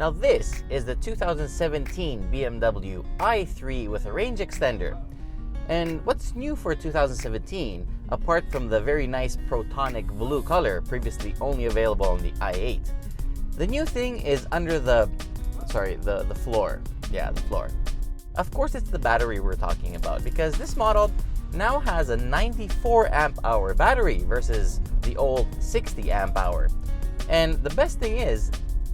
Now this is the 2017 BMW i3 with a range extender. And what's new for 2017, apart from the very nice protonic blue color previously only available on the i8? The new thing is under the floor. Yeah, the floor. Of course, it's the battery we're talking about, because this model now has a 94 amp hour battery versus the old 60 amp hour. And the best thing is,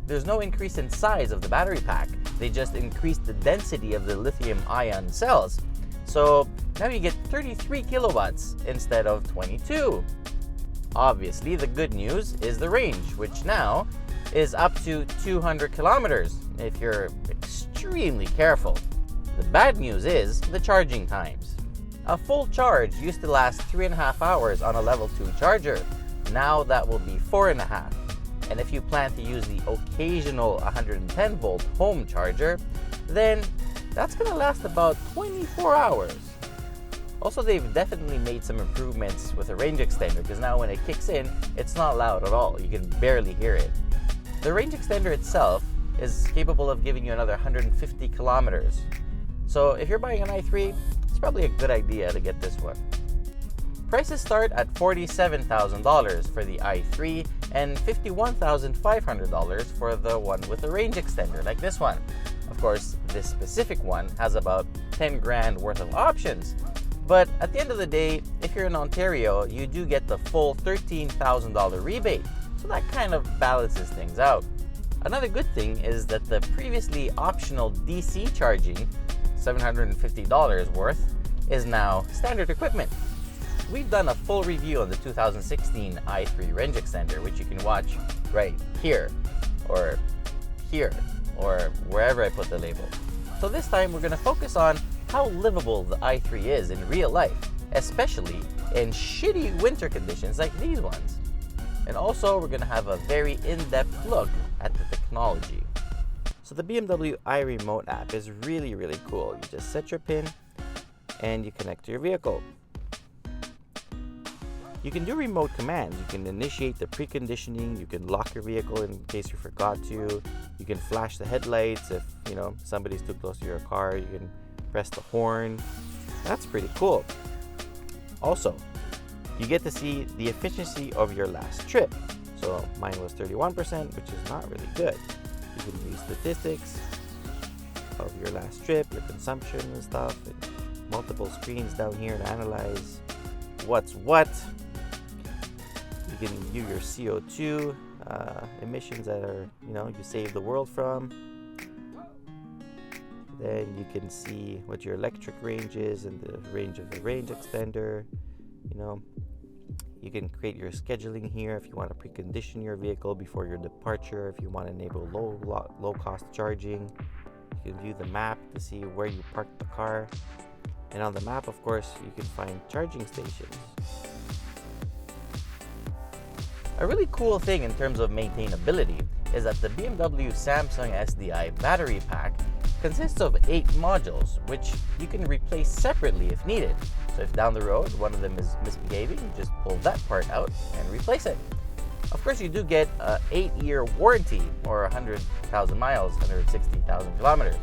there's no increase in size of the battery pack. They just increased the density of the lithium ion cells. So now you get 33 kilowatts instead of 22. Obviously, the good news is the range, which now is up to 200 kilometers if you're extremely careful. The bad news is the charging times. A full charge used to last 3.5 hours on a level 2 charger. Now that will be 4.5. And if you plan to use the occasional 110 volt home charger, then that's going to last about 24 hours. Also, they've definitely made some improvements with a range extender, because now when it kicks in, it's not loud at all. You can barely hear it. The range extender itself is capable of giving you another 150 kilometers. So if you're buying an i3, it's probably a good idea to get this one. Prices start at $47,000 for the i3 and $51,500 for the one with a range extender like this one. Of course, this specific one has about 10 grand worth of options. But at the end of the day, if you're in Ontario, you do get the full $13,000 rebate. So that kind of balances things out. Another good thing is that the previously optional DC charging, $750 worth, is now standard equipment. We've done a full review on the 2016 i3 range extender, which you can watch right here, or wherever I put the label. So this time we're going to focus on how livable the i3 is in real life, especially in shitty winter conditions like these ones. And also we're going to have a very in-depth look at the technology. So the BMW iRemote app is really, really cool. You just set your PIN and you connect to your vehicle. You can do remote commands. You can initiate the preconditioning. You can lock your vehicle in case you forgot to. You can flash the headlights if somebody's too close to your car. You can press the horn. That's pretty cool. Also, you get to see the efficiency of your last trip. So mine was 31%, which is not really good. You can view statistics of your last trip, your consumption and stuff, and multiple screens down here to analyze what's what. You can view your CO2 emissions that are, you save the world from. Then you can see what your electric range is and the range of the range extender. You can create your scheduling here if you want to precondition your vehicle before your departure. If you want to enable low cost charging, you can view the map to see where you parked the car. And on the map, of course, you can find charging stations. A really cool thing in terms of maintainability is that the BMW Samsung SDI battery pack consists of 8 modules, which you can replace separately if needed. So if down the road one of them is misbehaving, you just pull that part out and replace it. Of course, you do get an 8-year warranty, or 100,000 miles, 160,000 kilometers.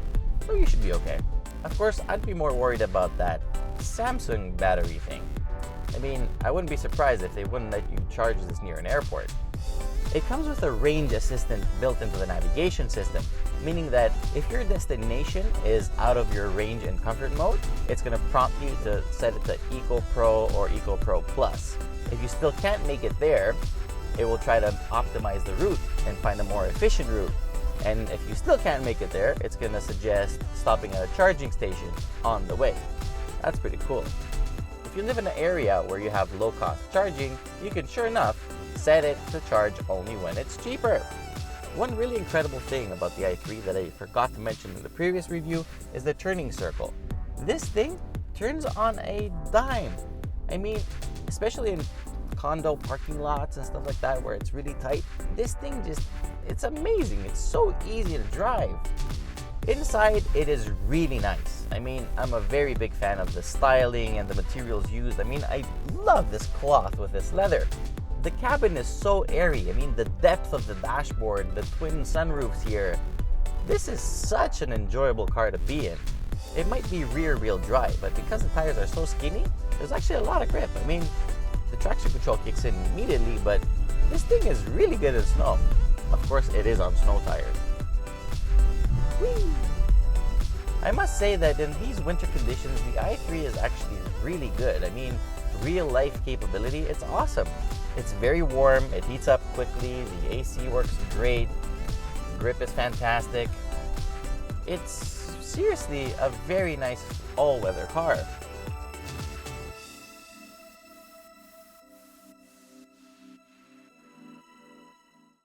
So you should be okay. Of course, I'd be more worried about that Samsung battery thing. I mean, I wouldn't be surprised if they wouldn't let you charge this near an airport. It comes with a range assistant built into the navigation system, meaning that if your destination is out of your range and comfort mode, it's going to prompt you to set it to Eco Pro or Eco Pro Plus. If you still can't make it there, it will try to optimize the route and find a more efficient route. And if you still can't make it there, it's going to suggest stopping at a charging station on the way. That's pretty cool. If you live in an area where you have low-cost charging, you can, sure enough, set it to charge only when it's cheaper. One really incredible thing about the i3 that I forgot to mention in the previous review is the turning circle. This thing turns on a dime. I mean, especially in condo parking lots and stuff like that where it's really tight, this thing it's amazing. It's so easy to drive. Inside, it is really nice. I mean, I'm a very big fan of the styling and the materials used. I mean, I love this cloth with this leather. The cabin is so airy. I mean, the depth of the dashboard, the twin sunroofs here, This is such an enjoyable car to be in. It might be rear-wheel drive, but because the tires are so skinny, there's actually a lot of grip. I mean, the traction control kicks in immediately, but this thing is really good in snow. Of course, it is on snow tires. Whee! I must say that in these winter conditions, the i3 is actually really good. I mean, real-life capability, it's awesome. It's very warm, it heats up quickly, the AC works great, grip is fantastic. It's seriously a very nice all-weather car.